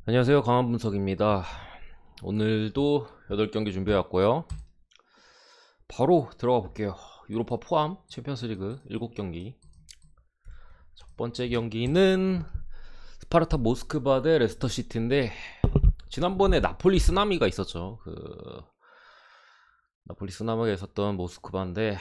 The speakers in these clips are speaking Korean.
안녕하세요. 강한분석입니다. 오늘도 8경기 준비해왔고요. 바로 들어가 볼게요. 유로파 포함 챔피언스리그 7경기. 첫 번째 경기는 스파르타 모스크바 대 레스터 시티인데, 지난번에 나폴리 쓰나미가 있었죠. 나폴리 쓰나미가 있었던 모스크바인데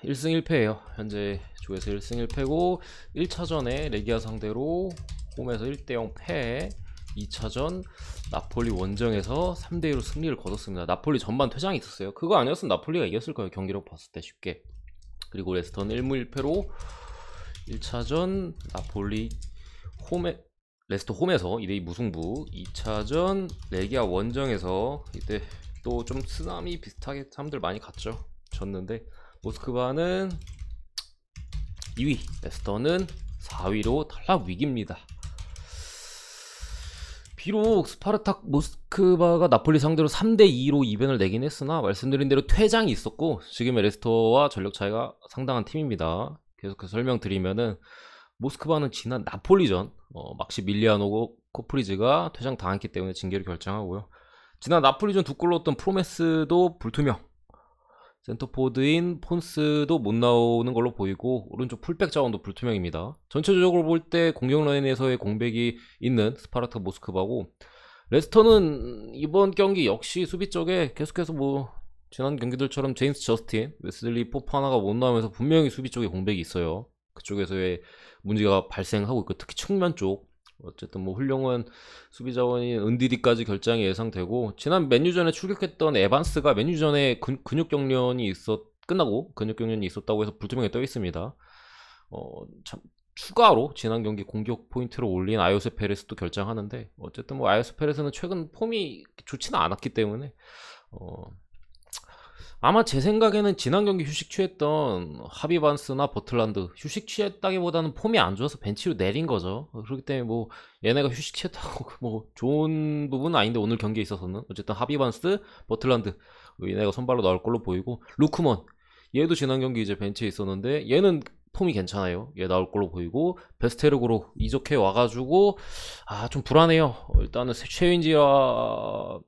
1승 1패예요. 현재 조에서 1승 1패고 1차전에 레기아 상대로 홈에서 1대0 패, 2차전 나폴리 원정에서 3대2로 승리를 거뒀습니다. 나폴리 전반 퇴장이 있었어요. 그거 아니었으면 나폴리가 이겼을 거예요. 경기력 봤을 때 쉽게. 그리고 레스터는 1무 1패로 1차전 나폴리 홈에 레스터 홈에서 2대2 무승부, 2차전 레기아 원정에서 이때 또 좀 쓰나미 비슷하게 사람들 많이 갔죠. 졌는데 모스크바는 2위, 레스터는 4위로 탈락 위기입니다. 비록 스파르탁 모스크바가 나폴리 상대로 3대2로 이변을 내긴 했으나 말씀드린 대로 퇴장이 있었고 지금의 레스터와 전력 차이가 상당한 팀입니다. 계속해서 설명드리면은 모스크바는 지난 나폴리전 막시밀리아노 코프리즈가 퇴장 당했기 때문에 징계를 결정하고요. 지난 나폴리전 2골 넣었던 프로메스도 불투명, 센터포드인 폰스도 못 나오는 걸로 보이고 오른쪽 풀백 자원도 불투명입니다. 전체적으로 볼 때 공격 라인에서의 공백이 있는 스파르타 모스크바고, 레스터는 이번 경기 역시 수비 쪽에 계속해서 지난 경기들처럼 제임스 저스틴, 웨슬리 포파나가 못 나오면서 분명히 수비 쪽에 공백이 있어요. 그쪽에서의 문제가 발생하고 있고, 특히 측면 쪽 어쨌든 훌륭한 수비 자원인 은디디까지 결장이 예상되고, 지난 맨유전에 출격했던 에반스가 맨유전에 근육 경련이 끝나고 근육 경련이 있었다고 해서 불투명에 떠 있습니다. 참 추가로 지난 경기 공격 포인트를 올린 아요세 페레스도 결장하는데, 어쨌든 아요세 페레스는 최근 폼이 좋지는 않았기 때문에 아마 제 생각에는 지난 경기 휴식 취했던 하비반스나 버틀란드, 휴식 취했다기보다는 폼이 안 좋아서 벤치로 내린 거죠. 그렇기 때문에 얘네가 휴식 취했다고 좋은 부분은 아닌데, 오늘 경기에 있어서는 어쨌든 하비반스, 버틀란드 얘네가 선발로 나올 걸로 보이고, 루크먼 얘도 지난 경기 이제 벤치에 있었는데 얘는 폼이 괜찮아요. 얘 나올 걸로 보이고, 베스테르그로 이적해 와가지고 좀 불안해요. 일단은 최인지와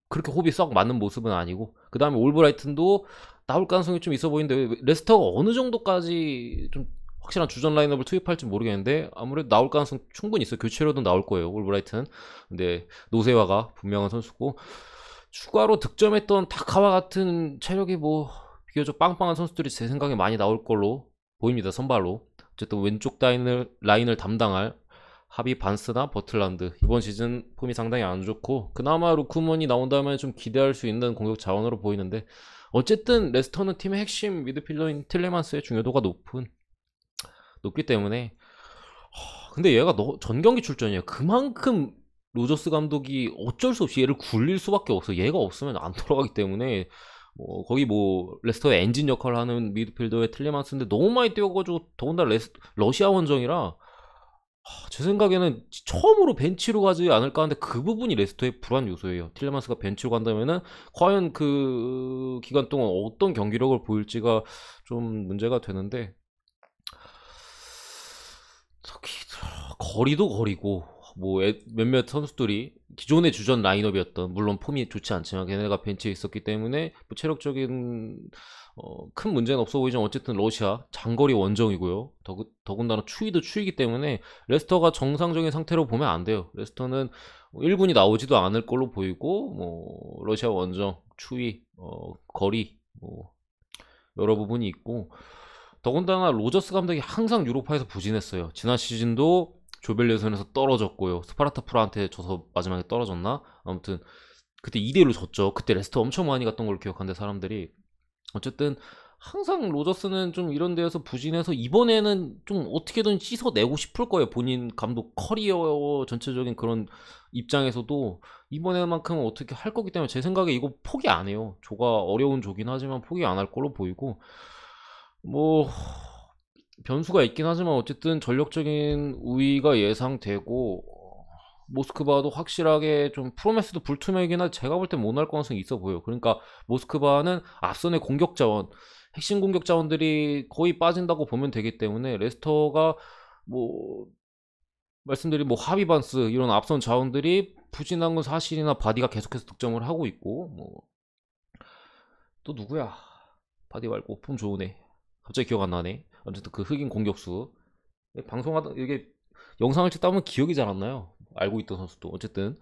그렇게 호흡이 썩 맞는 모습은 아니고, 그 다음에 올브라이튼도 나올 가능성이 좀 있어 보이는데, 레스터가 어느 정도까지 좀 확실한 주전 라인업을 투입할지 모르겠는데 아무래도 나올 가능성 충분히 있어요. 교체로도 나올 거예요, 올브라이튼. 근데 노세화가 분명한 선수고, 추가로 득점했던 다카와 같은 체력이 비교적 빵빵한 선수들이 제 생각에 많이 나올 걸로 보입니다, 선발로. 어쨌든 왼쪽 라인을 담당할 하비 반스나 버틀란드, 이번 시즌 폼이 상당히 안 좋고, 그나마 루크먼이 나온다면 좀 기대할 수 있는 공격 자원으로 보이는데, 어쨌든 레스터는 팀의 핵심 미드필더인 틸레만스의 중요도가 높기 때문에. 근데 얘가 전 경기 출전이에요. 그만큼 로저스 감독이 어쩔 수 없이 얘를 굴릴 수밖에 없어. 얘가 없으면 안 돌아가기 때문에. 거기 레스터의 엔진 역할을 하는 미드필더의 틸레만스인데 너무 많이 뛰어가지고, 더군다나 러시아 원정이라 제 생각에는 처음으로 벤치로 가지 않을까 하는데, 그 부분이 레스터의 불안 요소예요. 틸레만스가 벤치로 간다면은 과연 그 기간 동안 어떤 경기력을 보일지가 좀 문제가 되는데, 특히 거리도 거리고, 몇몇 선수들이 기존의 주전 라인업이었던, 물론 폼이 좋지 않지만 걔네가 벤치에 있었기 때문에 체력적인 큰 문제는 없어 보이지만, 어쨌든 러시아 장거리 원정이고요. 더군다나 추위도 추위기 때문에 레스터가 정상적인 상태로 보면 안 돼요. 레스터는 1군이 나오지도 않을 걸로 보이고, 러시아 원정 추위, 거리, 여러 부분이 있고, 더군다나 로저스 감독이 항상 유로파에서 부진했어요. 지난 시즌도 조별 예선에서 떨어졌고요. 스파르타 프라한테 져서 마지막에 떨어졌나? 아무튼 그때 2대1로 졌죠. 그때 레스터 엄청 많이 갔던 걸로 기억하는데 사람들이. 어쨌든 항상 로저스는 좀 이런 데에서 부진해서, 이번에는 좀 어떻게든 씻어내고 싶을 거예요. 본인 감독 커리어 전체적인 그런 입장에서도 이번에만큼은 어떻게 할 거기 때문에 제 생각에 이거 포기 안 해요. 조가 어려운 조긴 하지만 포기 안 할 걸로 보이고, 뭐 변수가 있긴 하지만 어쨌든 전력적인 우위가 예상되고, 모스크바도 확실하게 좀 프로메스도 불투명이긴 하지 제가 볼 땐 못 날 가능성이 있어 보여요. 그러니까 모스크바는 앞선의 공격 자원, 핵심 공격 자원들이 거의 빠진다고 보면 되기 때문에, 레스터가 뭐 말씀드린 뭐 하비반스 이런 앞선 자원들이 부진한 건 사실이나 바디가 계속해서 득점을 하고 있고 뭐 또 누구야? 바디 말고 폼 좋은 애. 갑자기 기억 안 나네. 어쨌든 그 흑인 공격수 방송하다 이게 영상을 찍다 보면 기억이 잘 안 나요. 알고 있던 선수도 어쨌든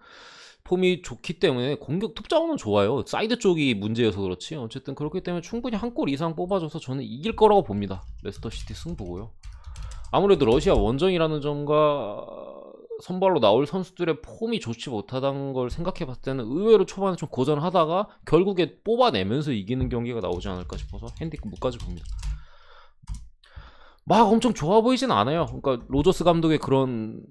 폼이 좋기 때문에 공격 톱자원은 좋아요. 사이드 쪽이 문제여서 그렇지. 어쨌든 그렇기 때문에 충분히 한 골 이상 뽑아줘서 저는 이길 거라고 봅니다. 레스터시티 승부고요. 아무래도 러시아 원정이라는 점과 선발로 나올 선수들의 폼이 좋지 못하다는 걸 생각해 봤을 때는 의외로 초반에 좀 고전하다가 결국에 뽑아내면서 이기는 경기가 나오지 않을까 싶어서 핸디캡까지 봅니다. 막 엄청 좋아 보이진 않아요. 그러니까 로저스 감독의 그런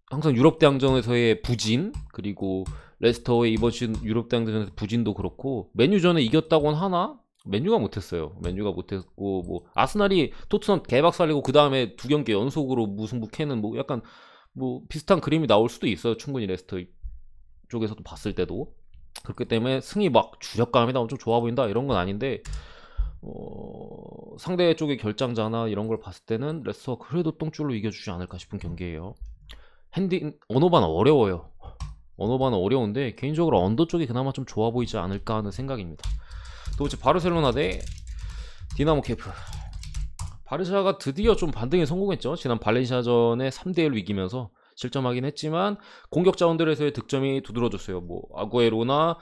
항상 유럽 대항전에서의 부진, 그리고 레스터의 이번 시즌 유럽 대항전에서 부진도 그렇고, 맨유전에 이겼다고는 하나 맨유가 못했어요. 맨유가 못했고, 뭐 아스날이 토트넘 개박 살리고 그 다음에 두 경기 연속으로 무승부 캐는 뭐 약간 뭐 비슷한 그림이 나올 수도 있어요. 충분히 레스터 쪽에서도 봤을 때도. 그렇기 때문에 승이 막 주력감이다 엄청 좋아 보인다 이런 건 아닌데, 상대 쪽의 결장자나 이런 걸 봤을 때는 레스터가 그래도 똥줄로 이겨주지 않을까 싶은 경기예요. 언어반 어려워요. 언어반은 어려운데 개인적으로 언더 쪽이 그나마 좀 좋아 보이지 않을까 하는 생각입니다. 두 번째 바르셀로나 대 디나모 키예프. 바르샤가 드디어 좀 반등에 성공했죠. 지난 발렌시아전에 3대1로 이기면서 실점하긴 했지만 공격 자원들에서의 득점이 두드러졌어요. 뭐 아구에로나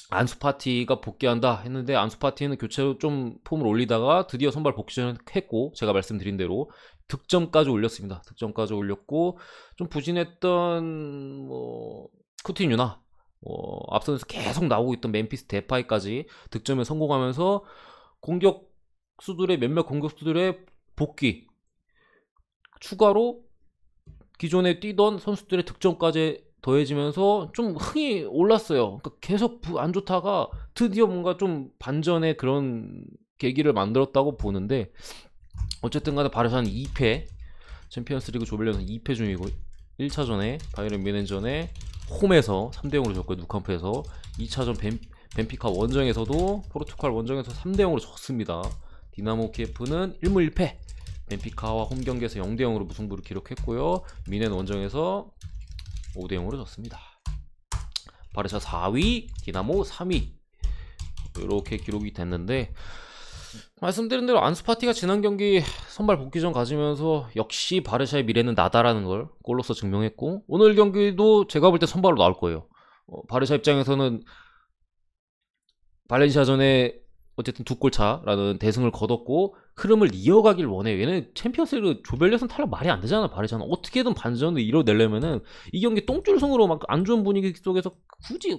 안수파티가 복귀한다 했는데, 안수파티는 교체로 좀 폼을 올리다가 드디어 선발 복귀전을 했고, 제가 말씀드린 대로 득점까지 올렸습니다. 득점까지 올렸고, 좀 부진했던 뭐 쿠티뉴나 앞선에서 계속 나오고 있던 멤피스 데파이까지 득점에 성공하면서 몇몇 공격수들의 복귀, 추가로 기존에 뛰던 선수들의 득점까지 더해지면서 좀 흥이 올랐어요. 그러니까 계속 안 좋다가 드디어 뭔가 좀 반전의 그런 계기를 만들었다고 보는데, 어쨌든 간에 바르샤는 2패, 챔피언스리그 조별리그에서 2패 중이고, 1차전에 바이에른 뮌헨전에 홈에서 3대0으로 졌고요. 누캄프에서 2차전 벤피카 원정에서도 포르투갈 원정에서 3대0으로 졌습니다. 디나모 키예프는 1무 1패, 벤피카와 홈 경기에서 0대0으로 무승부를 기록했고요. 뮌헨 원정에서 5대0으로 졌습니다. 바르샤 4위, 디나모 3위, 이렇게 기록이 됐는데, 말씀드린 대로 안수파티가 지난 경기 선발 복귀전 가지면서 역시 바르샤의 미래는 나다라는 걸 골로서 증명했고, 오늘 경기도 제가 볼 때 선발로 나올 거예요. 바르샤 입장에서는 발렌시아전에 어쨌든 2골 차라는 대승을 거뒀고 흐름을 이어가길 원해요. 얘는 챔피언스리그 조별예선 탈락 말이 안 되잖아. 바르샤는 어떻게든 반전을 이뤄내려면은 이 경기 똥줄승으로 막 안 좋은 분위기 속에서 굳이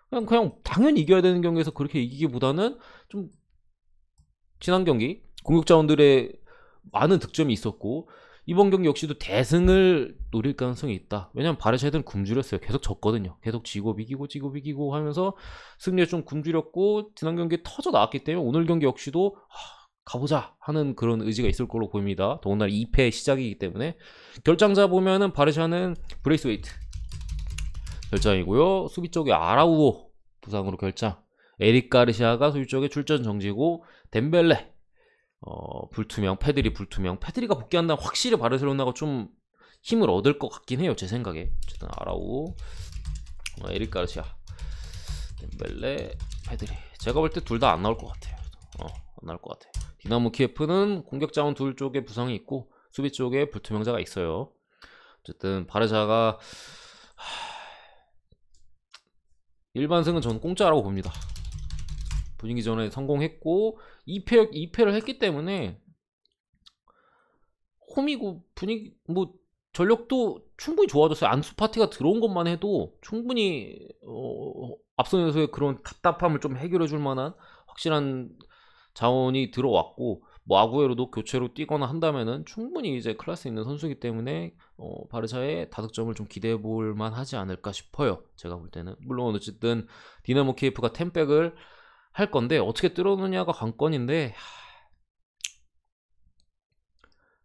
그냥 당연히 이겨야 되는 경기에서 그렇게 이기기보다는 좀 지난 경기 공격 자원들의 많은 득점이 있었고, 이번 경기 역시도 대승을 노릴 가능성이 있다. 왜냐면 바르샤 애들은 굶주렸어요. 계속 졌거든요. 계속 지고 비기고 하면서 승리에 좀 굶주렸고, 지난 경기에 터져 나왔기 때문에 오늘 경기 역시도 가보자 하는 그런 의지가 있을 걸로 보입니다. 더군다나 2패 시작이기 때문에. 결장자 보면은 바르샤는 브레이스웨이트 결장이고요. 수비 쪽에 아라우오 부상으로 결장, 에릭 가르시아가 수비 쪽에 출전 정지고, 덴벨레 불투명, 페드리가 복귀한다면 확실히 바르셀로나가 좀 힘을 얻을 것 같긴 해요. 제 생각에. 어쨌든 아라우, 에릭 가르시아, 덴벨레, 페드리, 제가 볼 때 둘 다 안 나올 것 같아요. 안 나올 것 같아요. 디나모 키예프는 공격 자원 둘 쪽에 부상이 있고 수비 쪽에 불투명자가 있어요. 어쨌든 바르샤가 일반승은 저는 공짜라고 봅니다. 분위기 전에 성공했고 2패를 했기 때문에 홈이고 분위기 뭐 전력도 충분히 좋아졌어요. 안수파티가 들어온 것만 해도 충분히 앞선에서의 그런 답답함을 좀 해결해 줄 만한 확실한 자원이 들어왔고, 뭐 아구에로도 교체로 뛰거나 한다면은 충분히 이제 클래스 있는 선수이기 때문에 바르샤의 다득점을 좀 기대해 볼 만하지 않을까 싶어요. 제가 볼 때는. 물론 어쨌든 디나모 키예프가 10백을 할 건데 어떻게 뚫어놓느냐가 관건인데,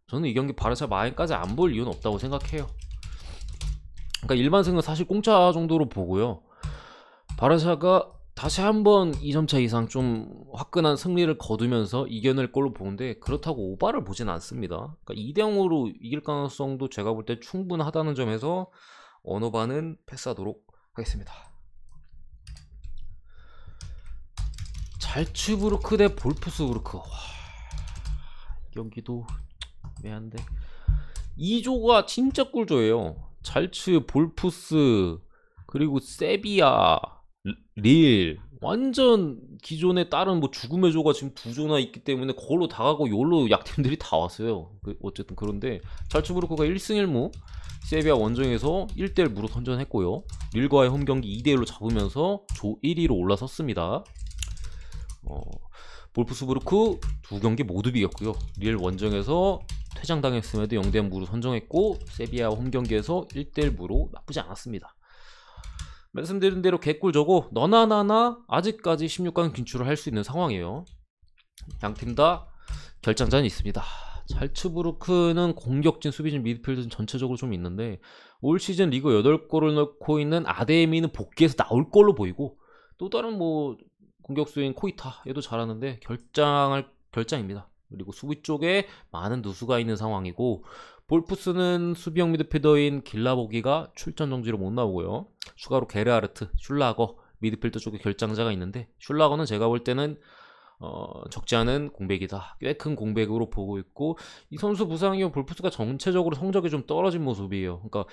저는 이 경기 바르샤 마인까지 안 볼 이유는 없다고 생각해요. 그러니까 일반승은 사실 공짜 정도로 보고요. 바르샤가 다시 한번 2점차 이상 좀 화끈한 승리를 거두면서 이겨낼 걸로 보는데, 그렇다고 오바를 보진 않습니다. 그러니까 2대0으로 이길 가능성도 제가 볼 때 충분하다는 점에서 언어반은 패스하도록 하겠습니다. 잘츠부르크 대 볼프스부르크. 와, 이 경기도 애매한데 2조가 진짜 꿀조예요. 잘츠, 볼프스, 그리고 세비야, 릴, 완전 기존에 다른 뭐 죽음의 조가 지금 2조나 있기 때문에 그걸로 다 가고 요로 약팀들이 다 왔어요. 어쨌든 그런데 잘츠부르크가 1승 1무, 세비야 원정에서 1대1 무로 선전했고요. 릴과의 홈경기 2대1로 잡으면서 조 1위로 올라섰습니다. 볼프스부르크 2경기 모두 비겼고요. 릴 원정에서 퇴장당했음에도 0대0 무로 선정했고, 세비야 홈경기에서 1대1 무로 나쁘지 않았습니다. 말씀드린 대로 개꿀저고 너나 나나 아직까지 16강 진출을 할 수 있는 상황이에요. 양팀 다 결장전이 있습니다. 잘츠부르크는 공격진, 수비진, 미드필드는 전체적으로 좀 있는데, 올 시즌 리그 8골을 넣고 있는 아데미는 복귀해서 나올 걸로 보이고, 또 다른 뭐 공격수인 코이타 얘도 잘하는데 결장입니다. 그리고 수비 쪽에 많은 누수가 있는 상황이고, 볼프스는 수비형 미드필더인 길라보기가 출전 정지로 못 나오고요. 추가로 게르하르트, 슐라거, 미드필더 쪽에 결장자가 있는데, 슐라거는 제가 볼 때는 적지 않은 공백이다. 꽤 큰 공백으로 보고 있고, 이 선수 부상 이후 볼프스가 전체적으로 성적이 좀 떨어진 모습이에요. 그러니까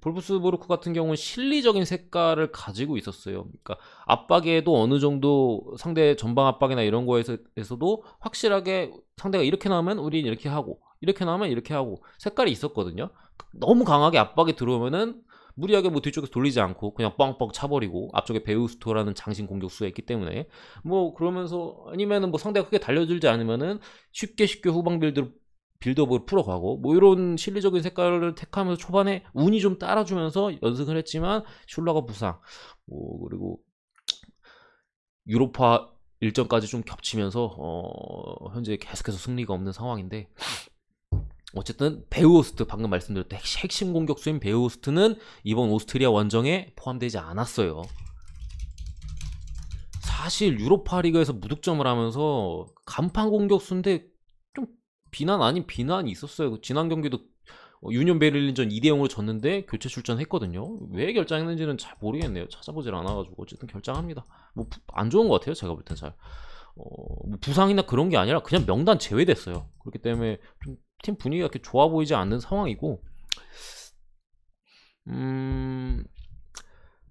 볼프스부르크 같은 경우는 실리적인 색깔을 가지고 있었어요. 그러니까 압박에도 어느 정도 상대 전방 압박이나 이런 거에서도 확실하게 상대가 이렇게 나오면 우린 이렇게 하고, 이렇게 나오면 이렇게 하고 색깔이 있었거든요. 너무 강하게 압박이 들어오면은 무리하게 뭐 뒤쪽에서 돌리지 않고 그냥 뻥뻥 차버리고, 앞쪽에 베우스토라는 장신 공격수가 있기 때문에 뭐 그러면서, 아니면은 뭐 상대가 크게 달려들지 않으면은 쉽게 후방 빌드업을 풀어가고, 뭐 이런 실리적인 색깔을 택하면서 초반에 운이 좀 따라주면서 연승을 했지만 슐라가 부상, 뭐 그리고 유로파 일정까지 좀 겹치면서 현재 계속해서 승리가 없는 상황인데, 어쨌든 베우호스트, 방금 말씀드렸던 핵심 공격수인 베우호스트는 이번 오스트리아 원정에 포함되지 않았어요. 사실 유로파 리그에서 무득점을 하면서 간판 공격수인데 좀 비난 아닌 비난이 있었어요. 지난 경기도 유니온 베를린전 2대0으로 졌는데 교체 출전했거든요. 왜 결장했는지는 잘 모르겠네요. 찾아보질 않아가지고. 어쨌든 결장합니다. 뭐 안 좋은 것 같아요. 제가 볼 땐 잘. 뭐 부상이나 그런 게 아니라 그냥 명단 제외됐어요. 그렇기 때문에 좀 팀 분위기가 그렇게 좋아 보이지 않는 상황이고,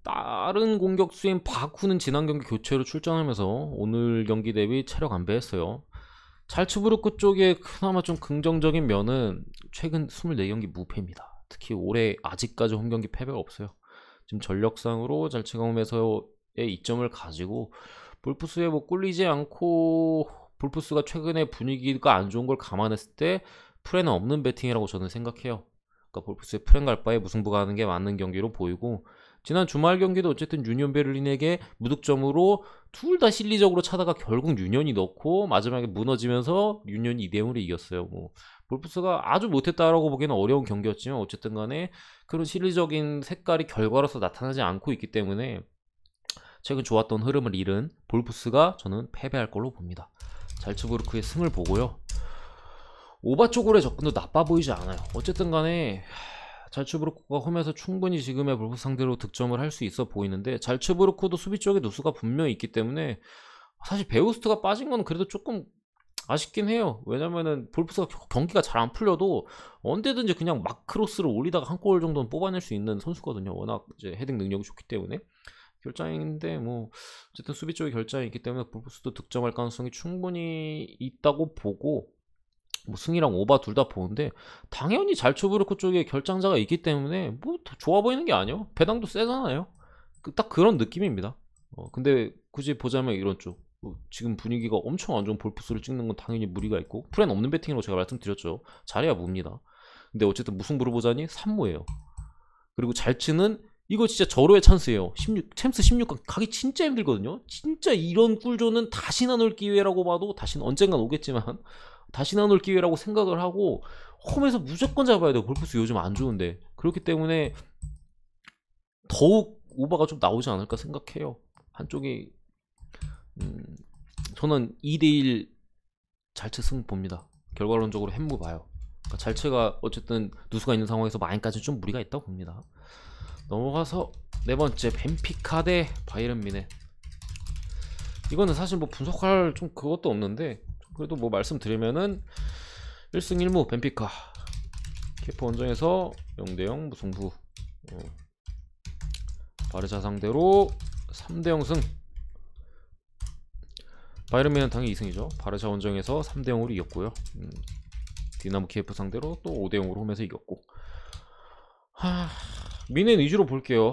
다른 공격수인 바쿠는 지난 경기 교체로 출전하면서 오늘 경기 대비 체력 안배했어요. 잘츠부르크 쪽에 그나마 좀 긍정적인 면은 최근 24경기 무패입니다. 특히 올해 아직까지 홈경기 패배가 없어요. 지금 전력상으로 잘츠가 홈에서의 이점을 가지고 볼프스에 뭐 꿀리지 않고, 볼프스가 최근에 분위기가 안 좋은 걸 감안했을 때 프레는 없는 배팅이라고 저는 생각해요. 그러니까 볼프스의 프렌 갈 바에 무승부가 하는 게 맞는 경기로 보이고, 지난 주말 경기도 어쨌든 유니온 베를린에게 무득점으로 둘 다 실리적으로 차다가 결국 유니온이 넣고 마지막에 무너지면서 유니온이 2대0으로 이겼어요. 뭐 볼프스가 아주 못했다라고 보기에는 어려운 경기였지만, 어쨌든 간에 그런 실리적인 색깔이 결과로서 나타나지 않고 있기 때문에 최근 좋았던 흐름을 잃은 볼프스가 저는 패배할 걸로 봅니다. 잘츠부르크의 승을 보고요. 오바 쪽으로의 접근도 나빠 보이지 않아요. 어쨌든 간에 잘츠부르크가 홈에서 충분히 지금의 볼프스 상대로 득점을 할 수 있어 보이는데, 잘츠부르크도 수비 쪽에 누수가 분명히 있기 때문에 사실 베우스트가 빠진 건 그래도 조금 아쉽긴 해요. 왜냐면은 볼프스가 경기가 잘 안 풀려도 언제든지 그냥 막 크로스를 올리다가 한 골 정도는 뽑아낼 수 있는 선수거든요. 워낙 이제 헤딩 능력이 좋기 때문에. 결장인데 뭐 어쨌든 수비 쪽에 결장이 있기 때문에 볼프스도 득점할 가능성이 충분히 있다고 보고, 뭐 승이랑 오바 둘 다 보는데 당연히 잘츠부르크 쪽에 결장자가 있기 때문에 뭐 좋아 보이는 게 아니에요. 배당도 세잖아요. 딱 그런 느낌입니다. 근데 굳이 보자면 이런 쪽, 지금 분위기가 엄청 안 좋은 볼프스를 찍는 건 당연히 무리가 있고, 프렌 없는 배팅으로 제가 말씀드렸죠. 잘해야 뭅니다. 근데 어쨌든 무승부를 보자니 3무예요. 그리고 잘츠는 이거 진짜 절호의 찬스예요. 챔스 16강 가기 진짜 힘들거든요. 진짜 이런 꿀조는 다시는 안 올 기회라고 봐도, 다시는 언젠간 오겠지만 다시는 안 올 기회라고 생각을 하고 홈에서 무조건 잡아야 돼요. 볼프스 요즘 안 좋은데. 그렇기 때문에 더욱 오바가 좀 나오지 않을까 생각해요. 한쪽이 저는 2대1 잘체 승 봅니다. 결과론적으로 햄무 봐요. 그러니까 잘체가 어쨌든 누수가 있는 상황에서 마인까지 좀 무리가 있다고 봅니다. 넘어가서 네 번째 벤피카 대 바이에른 뮌헨. 이거는 사실 뭐 분석할 좀 그것도 없는데 그래도 뭐 말씀드리면은 1승 1무 벤피카 키프 원정에서 0대0 무승부. 바르샤 상대로 3대0 승. 바이에른 뮌헨은 당연히 2승이죠. 바르샤 원정에서 3대0으로 이겼고요. 디나모 키예프 상대로 또 5대0으로 홈에서 이겼고. 뮌헨 위주로 볼게요.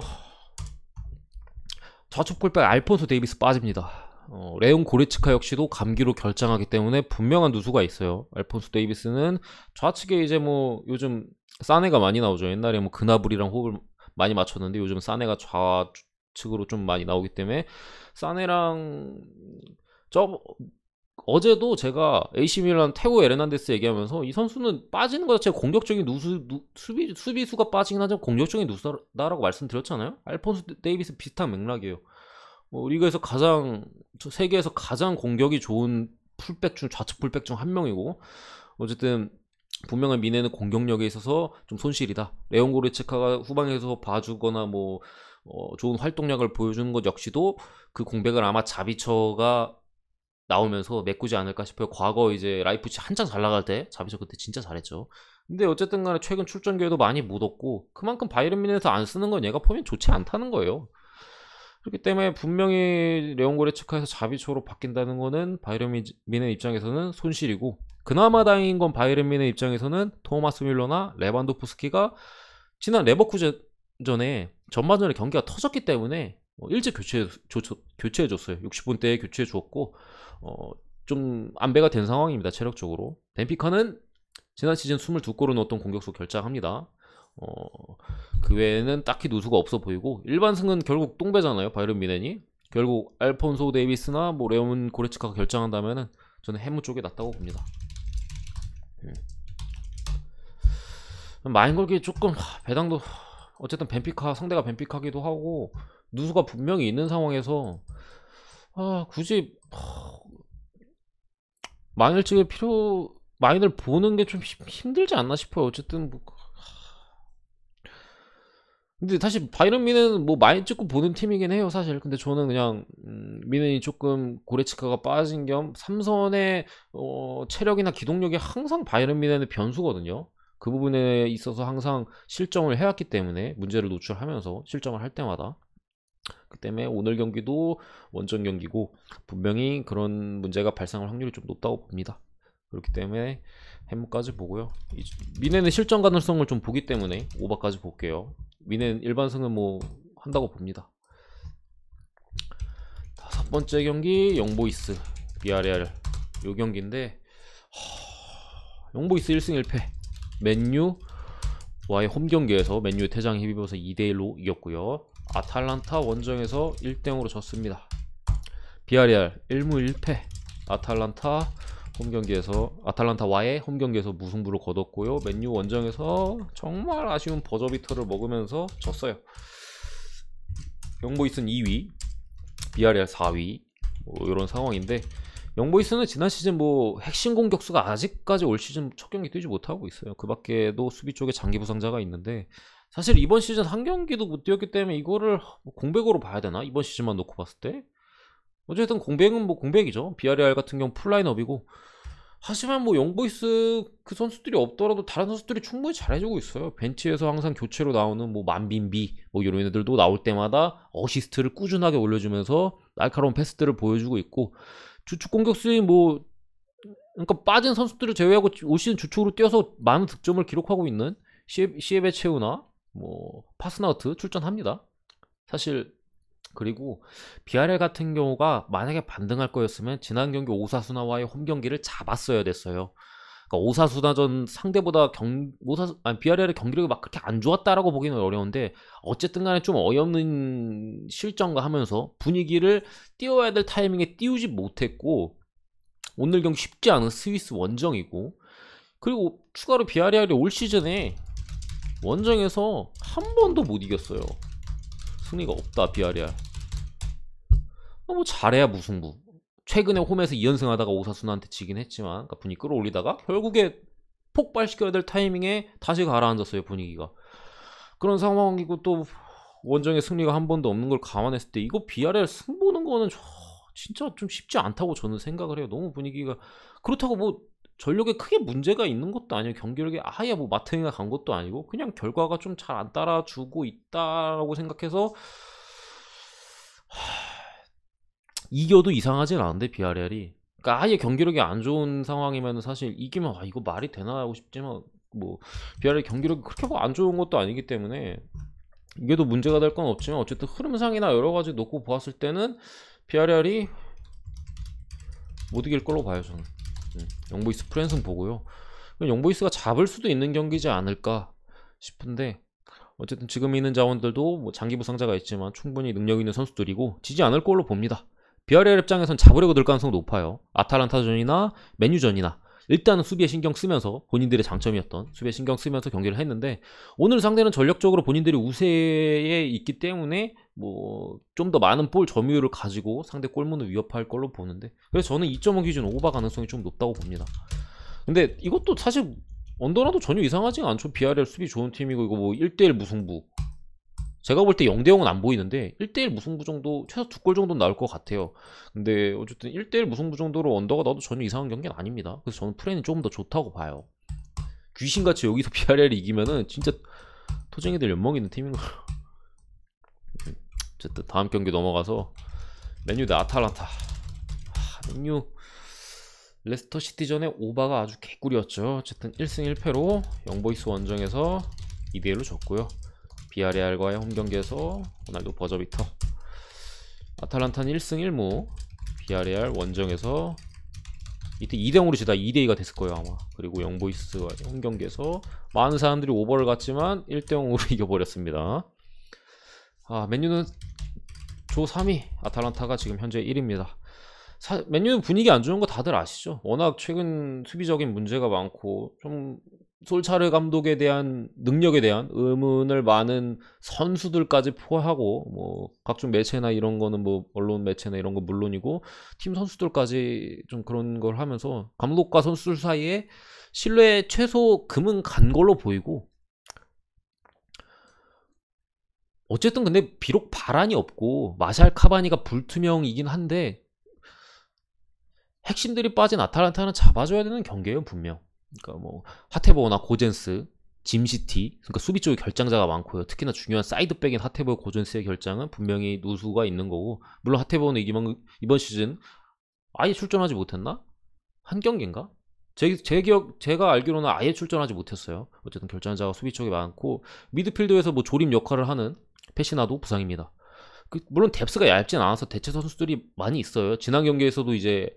좌측 풀백 알폰소 데이비스 빠집니다. 레온 고레츠카 역시도 감기로 결장하기 때문에 분명한 누수가 있어요. 알폰소 데이비스는 좌측에 이제 뭐 요즘 사네가 많이 나오죠. 옛날에 뭐 그나브리랑 호흡을 많이 맞췄는데 요즘 사네가 좌측으로 좀 많이 나오기 때문에 사네랑 어제도 제가 AC 밀란 테오 에르난데스 얘기하면서 이 선수는 빠지는 것 자체가 공격적인 수비수가 빠지긴 하지만 공격적인 누수다라고 말씀드렸잖아요. 알폰소 데이비스 비슷한 맥락이에요. 리그에서 세계에서 가장 공격이 좋은 풀백 중 좌측 풀백 중 한 명이고 어쨌든 분명한 뮌헨은 공격력에 있어서 좀 손실이다. 레온 고레츠카가 후방에서 봐주거나 뭐 좋은 활동량을 보여주는 것 역시도 그 공백을 아마 자비처가 나오면서 메꾸지 않을까 싶어요. 과거 이제 라이프치 한창 잘 나갈 때 자비처 그때 진짜 잘했죠. 근데 어쨌든 간에 최근 출전 기회도 많이 묻었고 그만큼 바이에른 뮌헨에서 안 쓰는 건 얘가 폼이 좋지 않다는 거예요. 그렇기 때문에 분명히 레온 고레츠카에서 자비초로 바뀐다는 거는 바이에른 뮌헨 입장에서는 손실이고 그나마 다행인 건 바이에른 뮌헨 입장에서는 토마스 뮬러나 레반도프스키가 지난 레버쿠젠전에 전반전에 경기가 터졌기 때문에 일찍 교체해줬어요. 60분대에 교체해주었고 좀 안배가 된 상황입니다. 체력적으로. 벤피카는 지난 시즌 22골을 넣었던 공격수 결장합니다. 그 외에는 딱히 누수가 없어 보이고 일반 승은 결국 똥배잖아요. 바이에른 뮌헨이 결국 알폰소 데이비스나 뭐 레온 고레츠카가 결정한다면은 저는 해무 쪽에 낫다고 봅니다. 마인걸기 조금 배당도 어쨌든 벤피카 상대가 벤피카기도 하고 누수가 분명히 있는 상황에서 굳이 마인을 보는 게 좀 힘들지 않나 싶어요. 어쨌든 뭐 근데 사실 바이에른 뮌헨은 뭐 마인 찍고 보는 팀이긴 해요 사실. 근데 저는 그냥 뮌헨이 조금 고레츠카가 빠진 겸 삼선의 체력이나 기동력이 항상 바이에른 뮌헨의 변수거든요. 그 부분에 있어서 항상 실점을 해왔기 때문에 문제를 노출하면서 실점을 할 때마다 그 때문에 오늘 경기도 원정 경기고 분명히 그런 문제가 발생할 확률이 좀 높다고 봅니다. 그렇기 때문에 해무까지 보고요. 뮌헨의 실점 가능성을 좀 보기 때문에 오버까지 볼게요. 뮌헨 일반승은 뭐 한다고 봅니다. 다섯 번째 경기 영보이스 비아레알 요 경기인데 영보이스 1승 1패 맨유와의 홈 경기에서 맨유의 퇴장에 힘입어서 2대1로 이겼고요. 아탈란타 원정에서 1대0으로 졌습니다. 비아레알 1무 1패 아탈란타 아탈란타와의 홈 경기에서 무승부를 거뒀고요. 맨유 원정에서 정말 아쉬운 버저비터를 먹으면서 졌어요. 영보이스는 2위, 비아레알 4위 뭐 이런 상황인데 영보이스는 지난 시즌 뭐 핵심 공격수가 아직까지 올 시즌 첫 경기 뛰지 못하고 있어요. 그 밖에도 수비 쪽에 장기 부상자가 있는데 사실 이번 시즌 한 경기도 못 뛰었기 때문에 이거를 공백으로 봐야 되나? 이번 시즌만 놓고 봤을 때 어쨌든 공백은 뭐 공백이죠. 비아레알 같은 경우 풀라인업이고 하지만 뭐 영보이스 그 선수들이 없더라도 다른 선수들이 충분히 잘해주고 있어요. 벤치에서 항상 교체로 나오는 뭐 만빈비 뭐 이런 애들도 나올 때마다 어시스트를 꾸준하게 올려주면서 날카로운 패스들을 보여주고 있고 주축 공격수인 뭐 그러니까 빠진 선수들을 제외하고 올 시즌 주축으로 뛰어서 많은 득점을 기록하고 있는 시에베체우나 뭐 파스나우트 출전합니다. 사실 그리고 비아레 같은 경우가 만약에 반등할 거였으면 지난 경기 오사수나와의 홈 경기를 잡았어야 됐어요. 그러니까 오사수나전 상대보다 비아레의 경기력이 막 그렇게 안 좋았다라고 보기는 어려운데 어쨌든 간에 좀 어이없는 실점과 하면서 분위기를 띄워야 될 타이밍에 띄우지 못했고 오늘 경기 쉽지 않은 스위스 원정이고 그리고 추가로 비아레알이 올 시즌에 원정에서 한 번도 못 이겼어요. 승리가 없다 비아레알. 너무 잘해야 무승부. 최근에 홈에서 2연승 하다가 오사수나한테 지긴 했지만, 그러니까 분위기 끌어올리다가 결국에 폭발시켜야 될 타이밍에 다시 가라앉았어요, 분위기가. 그런 상황이고 또 원정의 승리가 한 번도 없는 걸 감안했을 때 이거 BRL 승 보는 거는 진짜 좀 쉽지 않다고 저는 생각을 해요. 너무 분위기가. 그렇다고 뭐 전력에 크게 문제가 있는 것도 아니에요. 경기력에 아예 뭐 마탱이가 간 것도 아니고 그냥 결과가 좀 잘 안 따라주고 있다라고 생각해서 이겨도 이상하진 않은데 BRL이. 그러니까 아예 경기력이 안 좋은 상황이면 사실 이기면 이거 말이 되나 하고 싶지만, 뭐 BRL 경기력이 그렇게 뭐 안 좋은 것도 아니기 때문에 이게도 문제가 될 건 없지만, 어쨌든 흐름상이나 여러 가지 놓고 보았을 때는 BRL이 못 이길 걸로 봐요, 저는. 영보이스 프랜승 보고요. 영보이스가 잡을 수도 있는 경기지 않을까 싶은데, 어쨌든 지금 있는 자원들도 뭐 장기 부상자가 있지만 충분히 능력 있는 선수들이고 지지 않을 걸로 봅니다. BRL 입장에선 잡으려고 들 가능성 높아요. 아탈란타전이나 맨유전이나 일단은 수비에 신경 쓰면서, 본인들의 장점이었던 수비에 신경 쓰면서 경기를 했는데, 오늘 상대는 전력적으로 본인들이 우세에 있기 때문에 뭐 좀 더 많은 볼 점유율을 가지고 상대 골문을 위협할 걸로 보는데, 그래서 저는 2.5 기준 오버 가능성이 좀 높다고 봅니다. 근데 이것도 사실 언더라도 전혀 이상하지 않죠. BRL 수비 좋은 팀이고, 이거 뭐 1대1 무승부, 제가 볼 때 0대0은 안 보이는데 1대1 무승부 정도, 최소 2골 정도는 나올 것 같아요. 근데 어쨌든 1대1 무승부 정도로 언더가 나도 전혀 이상한 경기는 아닙니다. 그래서 저는 프레임이 조금 더 좋다고 봐요. 귀신같이 여기서 BRL이 이기면은 진짜 토쟁이들 연먹이 있는 팀인 거예요. 어쨌든 다음 경기 넘어가서 맨유 대 아탈란타. 맨유 레스터 시티전의 오바가 아주 개꿀이었죠. 어쨌든 1승 1패로 영보이스 원정에서 2대1로 졌고요. BRL과의 홈경기에서 호날두 버저비터. 아탈란타는 1승 1무, BRL 원정에서 이때 2대0으로 지다 2대2가 됐을 거예요 아마. 그리고 영보이스와의 홈경기에서 많은 사람들이 오버를 갔지만 1대0으로 이겨버렸습니다. 맨유는 조 3위, 아탈란타가 지금 현재 1위입니다. 맨유는 분위기 안 좋은 거 다들 아시죠? 워낙 최근 수비적인 문제가 많고, 좀 솔차르 감독에 대한 능력에 대한 의문을 많은 선수들까지 포함하고, 뭐 각종 매체나 이런 거는, 뭐 언론 매체나 이런 거 물론이고 팀 선수들까지 좀 그런 걸 하면서 감독과 선수들 사이에 신뢰 최소 금은 간 걸로 보이고, 어쨌든 근데 비록 바란이 없고 마샬 카바니가 불투명이긴 한데 핵심들이 빠진 아탈란타는 잡아줘야 되는 경기예요, 분명. 그러니까 뭐 하테보어나 고젠스, 짐시티, 그러니까 수비 쪽에 결장자가 많고요. 특히나 중요한 사이드백인 하테보어, 고젠스의 결장은 분명히 누수가 있는 거고, 물론 하테보어는 이번 시즌 아예 출전하지 못했나? 한 경기인가? 제가 알기로는 아예 출전하지 못했어요. 어쨌든 결장자가 수비 쪽에 많고, 미드필드에서 뭐 조림 역할을 하는 페시나도 부상입니다. 물론 뎁스가 얇진 않아서 대체 선수들이 많이 있어요. 지난 경기에서도 이제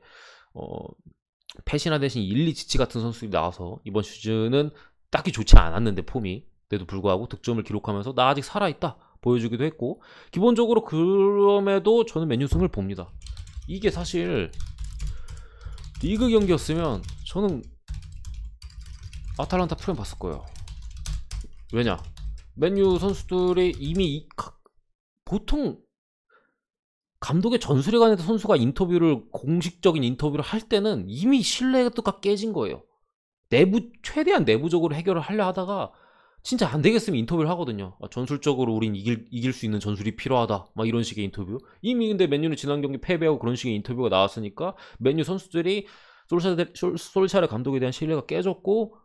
페시나 대신 일리지치 같은 선수들이 나와서 이번 시즌은 딱히 좋지 않았는데 폼이, 그래도 불구하고 득점을 기록하면서 나 아직 살아있다 보여주기도 했고, 기본적으로 그럼에도 저는 맨유 승을 봅니다. 이게 사실 리그 경기였으면 저는 아탈란타 프레임 봤을 거예요. 왜냐, 맨유 선수들이 이미 보통 감독의 전술에 관해서 선수가 공식적인 인터뷰를 할 때는 이미 신뢰가 깨진 거예요. 최대한 내부적으로 해결을 하려 하다가 진짜 안 되겠으면 인터뷰를 하거든요. 전술적으로 우린 이길 수 있는 전술이 필요하다, 막 이런 식의 인터뷰. 이미 근데 맨유는 지난 경기 패배하고 그런 식의 인터뷰가 나왔으니까 맨유 선수들이 솔샤르 감독에 대한 신뢰가 깨졌고,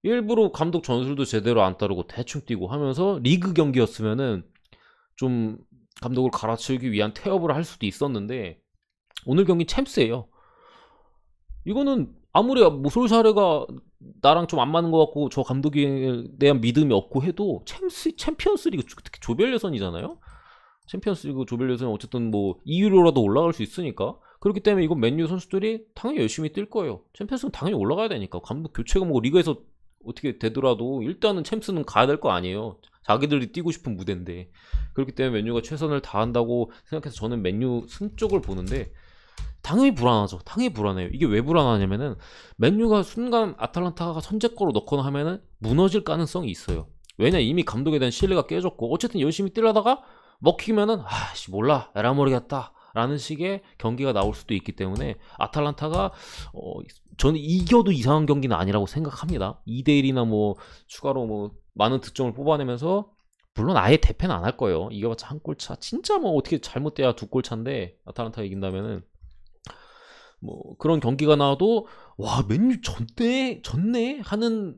일부러 감독 전술도 제대로 안 따르고 대충 뛰고 하면서 리그 경기였으면은 좀 감독을 갈아치우기 위한 태업을 할 수도 있었는데, 오늘 경기 챔스예요. 이거는 아무리 뭐 솔샤르가 나랑 좀 안 맞는 것 같고 저 감독에 대한 믿음이 없고 해도 챔피언스리그, 특히 조별 예선이잖아요. 챔피언스리그 조별 예선 어쨌든 뭐 2위로라도 올라갈 수 있으니까. 그렇기 때문에 이건 맨유 선수들이 당연히 열심히 뛸 거예요. 챔피언스는 당연히 올라가야 되니까. 감독 교체가 뭐 리그에서 어떻게 되더라도 일단은 챔스는 가야 될 거 아니에요. 자기들이 뛰고 싶은 무대인데. 그렇기 때문에 맨유가 최선을 다한다고 생각해서 저는 맨유 승 쪽을 보는데, 당연히 불안하죠. 당연히 불안해요. 이게 왜 불안하냐면은 맨유가 순간 아탈란타가 선제골을 넣거나 하면은 무너질 가능성이 있어요. 왜냐, 이미 감독에 대한 신뢰가 깨졌고, 어쨌든 열심히 뛰려다가 먹히면은 몰라, 에라 모르겠다 라는 식의 경기가 나올 수도 있기 때문에 아탈란타가 저는 이겨도 이상한 경기는 아니라고 생각합니다. 2대1이나 뭐 추가로 뭐 많은 득점을 뽑아내면서, 물론 아예 대패는 안 할 거예요. 이겨봤자 한 골 차. 진짜 뭐 어떻게 잘못돼야 2골 차인데 아탈란타가 이긴다면은 뭐 그런 경기가 나와도 와 맨유 졌네 하는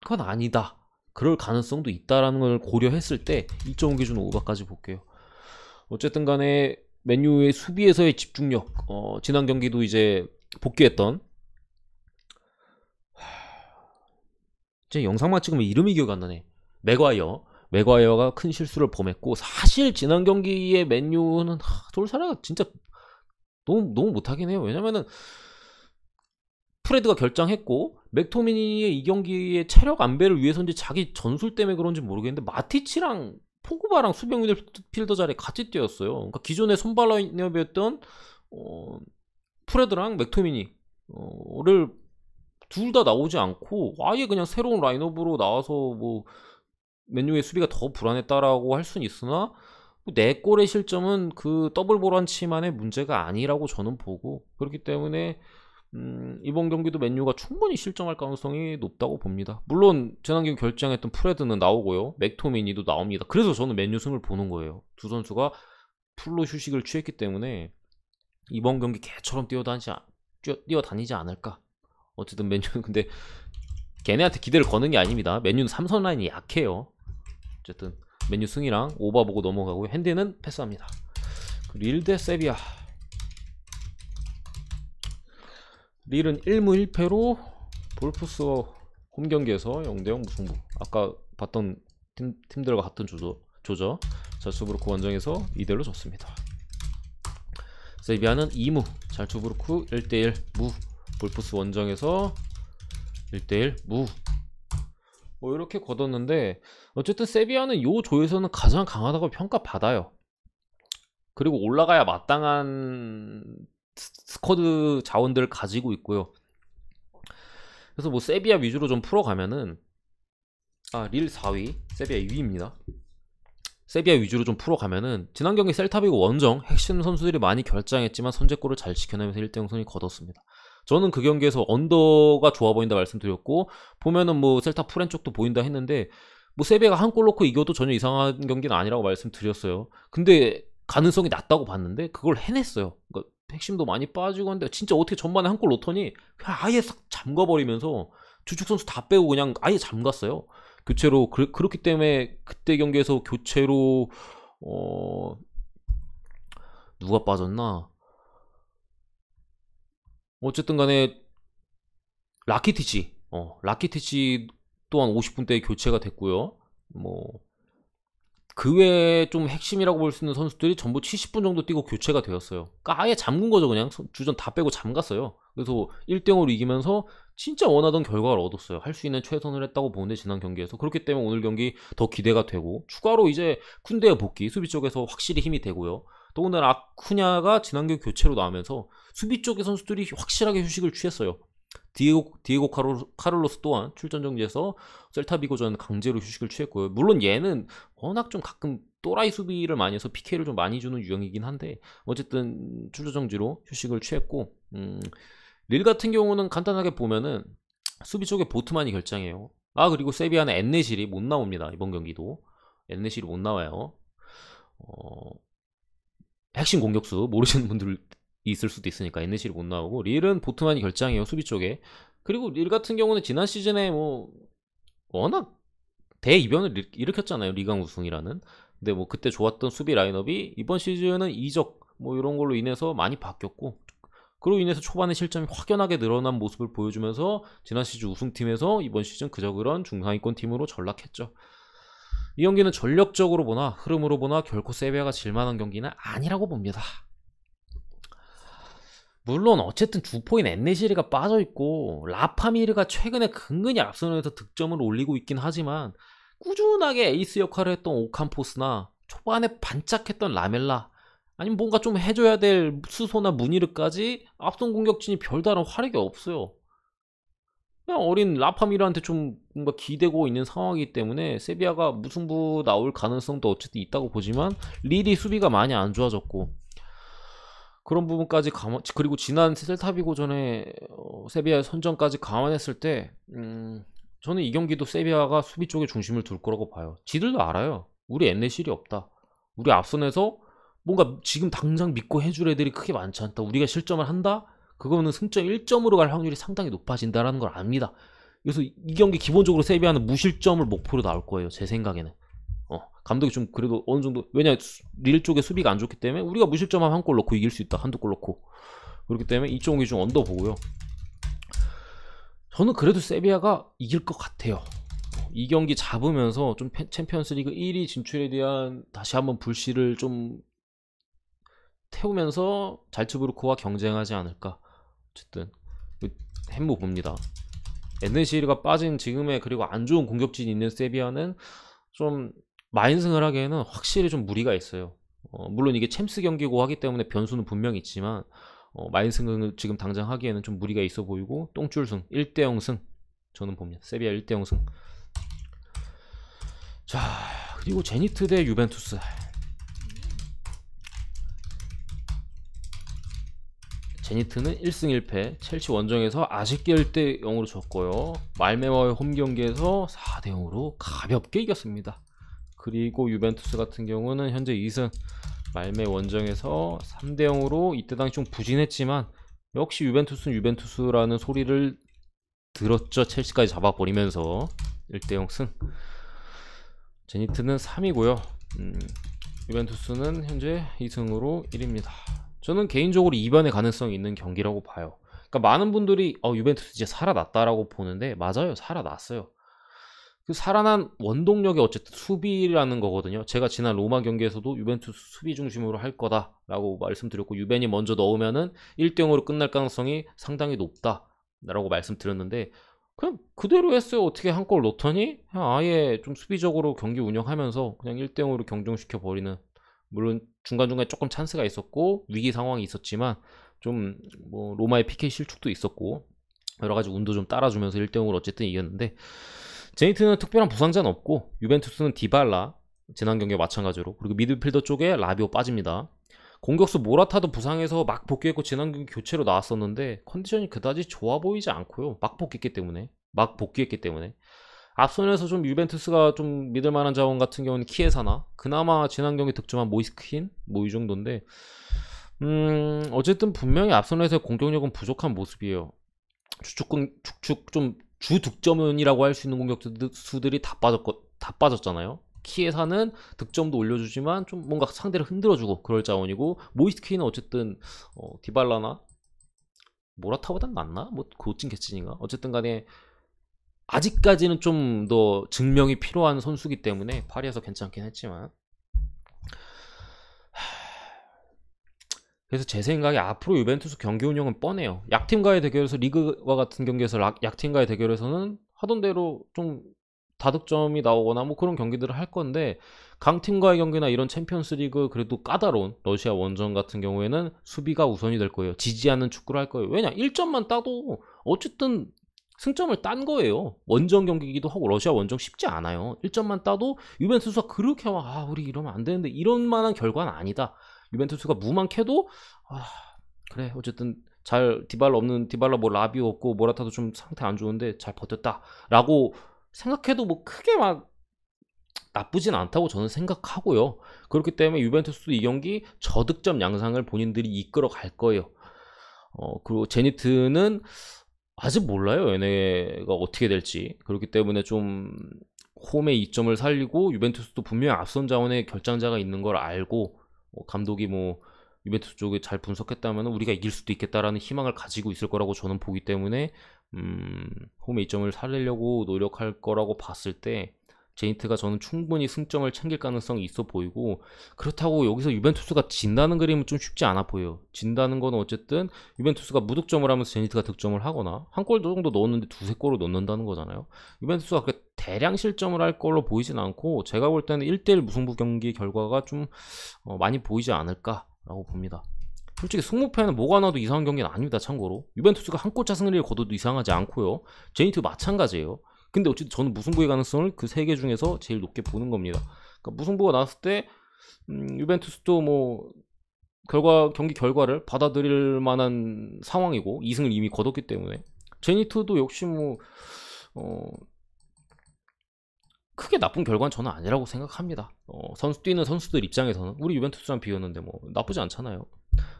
건 아니다. 그럴 가능성도 있다라는 걸 고려했을 때 2.5 기준 오버까지 볼게요. 어쨌든 간에 맨유의 수비에서의 집중력, 지난 경기도 이제 복귀했던, 제 영상만 찍으면 이름이 기억 안 나네. 맥과이어가 큰 실수를 범했고, 사실 지난 경기에 맨유는 솔사라가 진짜 너무 못하긴 해요. 왜냐면은 프레드가 결장했고 맥토미니의 이 경기의 체력 안배를 위해서인지 자기 전술 때문에 그런지 모르겠는데 마티치랑 포그바랑 수비형 미드필더 자리에 같이 뛰었어요. 그러니까 기존의 선발 라인업이었던 프레드랑 맥토미니를 둘 다 나오지 않고 아예 그냥 새로운 라인업으로 나와서 뭐 맨유의 수비가 더 불안했다라고 할 수는 있으나, 내 골의 실점은 그 더블 보란치만의 문제가 아니라고 저는 보고, 그렇기 때문에 이번 경기도 맨유가 충분히 실점할 가능성이 높다고 봅니다. 물론 지난 경기 결정했던 프레드는 나오고요, 맥토미니도 나옵니다. 그래서 저는 맨유 승을 보는 거예요. 두 선수가 풀로 휴식을 취했기 때문에 이번 경기 개처럼 뛰어다니지 않을까. 어쨌든 맨유는 근데 걔네한테 기대를 거는 게 아닙니다. 맨유는 3선 라인이 약해요. 어쨌든 맨유 승이랑 오버 보고 넘어가고 핸디는 패스합니다. 릴 대 세비야. 릴은 1무 1패로 볼프스 홈경기에서 0대0 무승부. 아까 봤던 팀들과 같은 조죠. 잘츠부르크 원정에서 2대1로 졌습니다. 세비야는 2무, 잘츠부르크 1대1 무, 볼프스 원정에서 1대1 무. 뭐 이렇게 거뒀는데, 어쨌든 세비야는 요 조에서는 가장 강하다고 평가받아요. 그리고 올라가야 마땅한 스쿼드 자원들을 가지고 있고요. 그래서 뭐 세비야 위주로 좀 풀어가면은, 릴 4위, 세비야 2위입니다. 세비야 위주로 좀 풀어가면은 지난 경기 셀타비고 원정 핵심 선수들이 많이 결장했지만 선제골을 잘 지켜내면서 1대0 승리 거뒀습니다. 저는 그 경기에서 언더가 좋아 보인다 말씀드렸고, 보면은 뭐 셀타 프렌 쪽도 보인다 했는데, 뭐 세비야가 한 골 넣고 이겨도 전혀 이상한 경기는 아니라고 말씀드렸어요. 근데 가능성이 낮다고 봤는데 그걸 해냈어요. 그러니까 핵심도 많이 빠지고 한데 진짜 어떻게 전반에 한 골 넣더니 그냥 아예 싹 잠가버리면서 주축 선수 다 빼고 그냥 아예 잠갔어요. 교체로. 그렇기 때문에 그때 경기에서 교체로 누가 빠졌나? 어쨌든 간에 라키티치 또한 50분대에 교체가 됐고요. 뭐 그 외에 좀 핵심이라고 볼 수 있는 선수들이 전부 70분 정도 뛰고 교체가 되었어요. 그러니까 아예 잠근 거죠. 그냥 주전 다 빼고 잠갔어요. 그래서 1대0으로 이기면서 진짜 원하던 결과를 얻었어요. 할 수 있는 최선을 했다고 보는데 지난 경기에서. 그렇기 때문에 오늘 경기 더 기대가 되고, 추가로 이제 쿤데의 복귀, 수비 쪽에서 확실히 힘이 되고요. 또 오늘 아쿠냐가 지난 경기 교체로 나오면서 수비 쪽의 선수들이 확실하게 휴식을 취했어요. 디에고 카를로스 또한 출전 정지에서 셀타비고전 강제로 휴식을 취했고요. 물론 얘는 워낙 좀 가끔 또라이 수비를 많이 해서 PK를 좀 많이 주는 유형이긴 한데, 어쨌든 출전 정지로 휴식을 취했고, 릴 같은 경우는 간단하게 보면은 수비 쪽에 보트만이 결장해요. 그리고 세비야는 엔네실이 못 나옵니다. 이번 경기도 엔네실이 못 나와요. 핵심 공격수 모르시는 분들 있을 수도 있으니까 엔네실이 못 나오고, 릴은 보트만이 결장해요, 수비 쪽에. 그리고 릴 같은 경우는 지난 시즌에 뭐 워낙 대이변을 일으켰잖아요, 리강 우승이라는. 근데 뭐 그때 좋았던 수비 라인업이 이번 시즌은 이적 뭐 이런 걸로 인해서 많이 바뀌었고, 그로 인해서 초반에 실점이 확연하게 늘어난 모습을 보여주면서 지난 시즌 우승팀에서 이번 시즌 그저 그런 중상위권 팀으로 전락했죠. 이 경기는 전력적으로 보나 흐름으로 보나 결코 세비야가 질만한 경기는 아니라고 봅니다. 물론 어쨌든 주포인 엔네시리가 빠져있고 라파미르가 최근에 근근히 앞선에서 득점을 올리고 있긴 하지만, 꾸준하게 에이스 역할을 했던 오캄포스나 초반에 반짝했던 라멜라, 아니면 뭔가 좀 해줘야 될 수소나 무니르까지 앞선 공격진이 별다른 활약이 없어요. 그냥 어린 라파미르한테 좀 뭔가 기대고 있는 상황이기 때문에 세비야가 무승부 나올 가능성도 어쨌든 있다고 보지만, 릴이 수비가 많이 안 좋아졌고, 그런 부분까지 그리고 지난 셀타비고 전에 세비야 선전까지 감안했을 때 저는 이 경기도 세비야가 수비 쪽에 중심을 둘 거라고 봐요. 지들도 알아요. 우리 엔네실이 없다. 우리 앞선에서 뭔가 지금 당장 믿고 해줄 애들이 크게 많지 않다. 우리가 실점을 한다? 그거는 승점 1점으로 갈 확률이 상당히 높아진다라는 걸 압니다. 그래서 이 경기 기본적으로 세비야는 무실점을 목표로 나올 거예요. 제 생각에는. 감독이 좀 그래도 어느 정도, 왜냐 릴 쪽에 수비가 안 좋기 때문에 우리가 무실점하면 한 골 넣고 이길 수 있다. 한두 골 넣고. 그렇기 때문에 이쪽 경기 좀 언더 보고요. 저는 그래도 세비야가 이길 것 같아요. 이 경기 잡으면서 좀 챔피언스리그 1위 진출에 대한 다시 한번 불씨를 좀 태우면서 잘츠부르크와 경쟁하지 않을까. 어쨌든 햄무 봅니다. 엔네시리가 빠진 지금의 그리고 안 좋은 공격진이 있는 세비야는 좀 마인승을 하기에는 확실히 좀 무리가 있어요. 물론 이게 챔스 경기고 하기 때문에 변수는 분명히 있지만 마인승을 지금 당장 하기에는 좀 무리가 있어 보이고 똥줄승 1대0 승 저는 봅니다. 세비야 1대0 승. 자, 그리고 제니트 대 유벤투스. 제니트는 1승 1패, 첼시 원정에서 아쉽게 1대0으로 졌고요. 말메와의 홈경기에서 4대0으로 가볍게 이겼습니다. 그리고 유벤투스 같은 경우는 현재 2승, 말메 원정에서 3대0으로 이때 당시 좀 부진했지만 역시 유벤투스는 유벤투스라는 소리를 들었죠. 첼시까지 잡아버리면서 1대0 승. 제니트는 3위고요. 유벤투스는 현재 2승으로 1위입니다. 저는 개인적으로 이변의 가능성이 있는 경기라고 봐요. 그러니까 많은 분들이 유벤투스 이제 살아났다라고 보는데 맞아요. 살아났어요. 그 살아난 원동력이 어쨌든 수비라는 거거든요. 제가 지난 로마 경기에서도 유벤투스 수비 중심으로 할 거다라고 말씀드렸고 유벤이 먼저 넣으면은 1대0으로 끝날 가능성이 상당히 높다라고 말씀드렸는데 그냥 그대로 했어요. 어떻게 한 골 넣더니 그냥 아예 좀 수비적으로 경기 운영하면서 그냥 1대0으로 경중시켜 버리는. 물론 중간중간에 조금 찬스가 있었고 위기 상황이 있었지만 좀 뭐 로마의 PK 실축도 있었고 여러가지 운도 좀 따라주면서 1대0으로 어쨌든 이겼는데 제니트는 특별한 부상자는 없고 유벤투스는 디발라 지난 경기와 마찬가지로 그리고 미드필더 쪽에 라비오 빠집니다. 공격수 모라타도 부상해서 막 복귀했고 지난 경기 교체로 나왔었는데 컨디션이 그다지 좋아 보이지 않고요. 막 복귀했기 때문에 앞선에서 좀 유벤투스가 좀 믿을만한 자원 같은 경우는 키에사나 그나마 지난 경기 득점한 모이스킨 뭐 이 정도인데 어쨌든 분명히 앞선에서의 공격력은 부족한 모습이에요. 주축 좀 주득점원이라고 할 수 있는 공격수들이 다 빠졌잖아요. 키에사는 득점도 올려주지만 좀 뭔가 상대를 흔들어주고 그럴 자원이고 모이스킨은 어쨌든 디발라나 모라타보단 낫나? 뭐 고친 개친인가? 어쨌든 간에 아직까지는 좀 더 증명이 필요한 선수기 때문에 파리에서 괜찮긴 했지만 그래서 제 생각에 앞으로 유벤투스 경기 운영은 뻔해요. 약팀과의 대결에서 리그와 같은 경기에서 약팀과의 대결에서는 하던 대로 좀 다득점이 나오거나 뭐 그런 경기들을 할 건데 강팀과의 경기나 이런 챔피언스리그 그래도 까다로운 러시아 원정 같은 경우에는 수비가 우선이 될 거예요. 지지 않는 축구를 할 거예요. 왜냐 1점만 따도 어쨌든 승점을 딴 거예요. 원정 경기이기도 하고 러시아 원정 쉽지 않아요. 1점만 따도 유벤투스가 그렇게 막 우리 이러면 안 되는데 이런 만한 결과는 아니다. 유벤투스가 무만 캐도 그래 어쨌든 잘 디발라 뭐 라비오 없고 모라타도 좀 상태 안 좋은데 잘 버텼다 라고 생각해도 뭐 크게 막 나쁘진 않다고 저는 생각하고요. 그렇기 때문에 유벤투스도 이 경기 저득점 양상을 본인들이 이끌어 갈 거예요. 그리고 제니트는 아직 몰라요. 얘네가 어떻게 될지. 그렇기 때문에 좀 홈의 이점을 살리고 유벤투스도 분명히 앞선 자원에 결장자가 있는 걸 알고 감독이 뭐 유벤투스 쪽에 잘 분석했다면 우리가 이길 수도 있겠다라는 희망을 가지고 있을 거라고 저는 보기 때문에 홈의 이점을 살리려고 노력할 거라고 봤을 때 제니트가 저는 충분히 승점을 챙길 가능성이 있어 보이고 그렇다고 여기서 유벤투스가 진다는 그림은 좀 쉽지 않아 보여요. 진다는 건 어쨌든 유벤투스가 무득점을 하면서 제니트가 득점을 하거나 한 골 정도 넣었는데 두세 골을 넣는다는 거잖아요. 유벤투스가 그 대량 실점을 할 걸로 보이진 않고 제가 볼 때는 1대1 무승부 경기 결과가 좀 많이 보이지 않을까라고 봅니다. 솔직히 승무패는 뭐가 나도 이상한 경기는 아닙니다. 참고로 유벤투스가 한 골차 승리를 거둬도 이상하지 않고요. 제니트 마찬가지예요. 근데 어쨌든 저는 무승부의 가능성을 그 세 개 중에서 제일 높게 보는 겁니다. 그러니까 무승부가 나왔을 때 유벤투스도 뭐 경기 결과를 받아들일 만한 상황이고 2승을 이미 거뒀기 때문에 제니트도 역시 뭐 크게 나쁜 결과는 저는 아니라고 생각합니다. 뛰는 선수들 입장에서는 우리 유벤투스랑 비교했는데 뭐 나쁘지 않잖아요.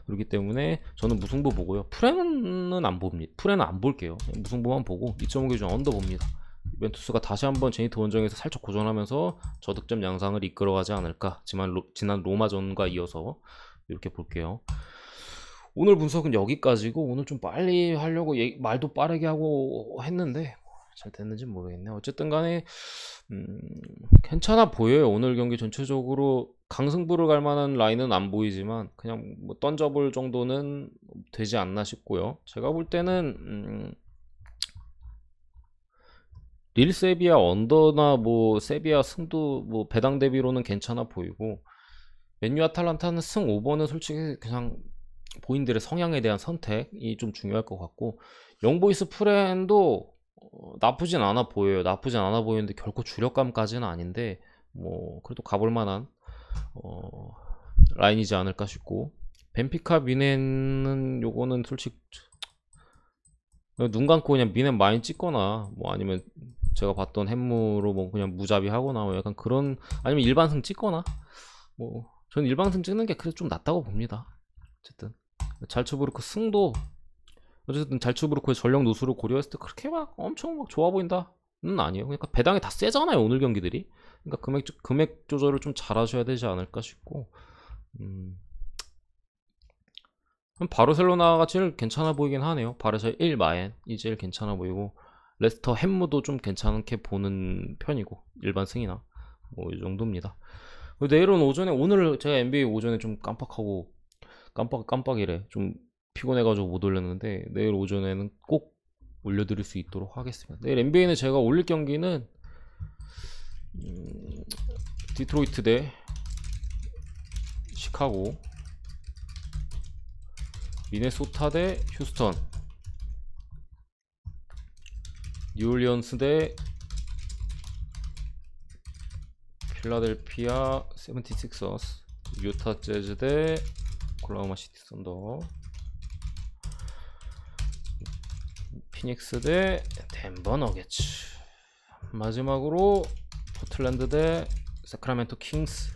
그렇기 때문에 저는 무승부 보고요. 프레는 안 봅니다. 프레는 안 볼게요. 무승부만 보고 2.5 기준 언더 봅니다. 유벤투스가 다시 한번 제니트 원정에서 살짝 고전하면서 저득점 양상을 이끌어가지 않을까. 지난 로마전과 이어서 이렇게 볼게요. 오늘 분석은 여기까지고, 오늘 좀 빨리 하려고 말도 빠르게 하고 했는데 잘 됐는지 모르겠네. 어쨌든 간에 괜찮아 보여요. 오늘 경기 전체적으로 강승부를 갈 만한 라인은 안 보이지만 그냥 뭐 던져볼 정도는 되지 않나 싶고요. 제가 볼 때는 릴 세비야 언더나 뭐 세비야 승도 뭐 배당 대비로는 괜찮아 보이고, 맨유 아탈란타는 승 5번은 솔직히 그냥 본인들의 성향에 대한 선택이 좀 중요할 것 같고, 영보이스 프렌도 나쁘진 않아 보여요. 나쁘진 않아 보이는데 결코 주력감까지는 아닌데 뭐 그래도 가볼 만한 라인이지 않을까 싶고, 벤피카 미넨은 요거는 솔직히 눈 감고 그냥 미넨 많이 찍거나 뭐 아니면 제가 봤던 햄무로 뭐 그냥 무자비 하거나 뭐 약간 그런, 아니면 일반승 찍거나, 뭐 저는 일반승 찍는 게 그래도 좀 낫다고 봅니다. 어쨌든 잘츠부르크 승도 어쨌든 잘츠부르크의 전력 누수를 고려했을 때 그렇게 막 엄청 막 좋아 보인다는 아니에요. 그러니까 배당이 다 세잖아요 오늘 경기들이. 그러니까 금액 조절을 좀 잘하셔야 되지 않을까 싶고, 바르셀로나가 제일 괜찮아 보이긴 하네요. 바르셀 1 마엔이 제일 괜찮아 보이고, 레스터 햄무도 좀 괜찮게 보는 편이고, 일반 승이나 뭐 이 정도입니다. 내일은 오전에, 오늘 제가 NBA 오전에 좀 깜빡이래 좀 피곤해가지고 못 올렸는데 내일 오전에는 꼭 올려드릴 수 있도록 하겠습니다. 내일 NBA는 제가 올릴 경기는 디트로이트 대 시카고, 미네소타 대 휴스턴, 뉴올리언스 대 필라델피아 세븐티식서스, 유타 재즈 대 오클라호마 시티 선더, 피닉스 대 덴버 너게츠, 마지막으로 포틀랜드 대 세크라멘토 킹스.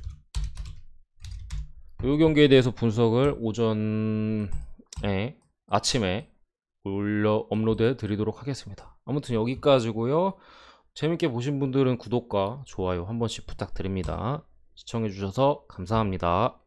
이 경기에 대해서 분석을 아침에 업로드해 드리도록 하겠습니다. 아무튼 여기까지고요. 재밌게 보신 분들은 구독과 좋아요 한 번씩 부탁드립니다. 시청해 주셔서 감사합니다.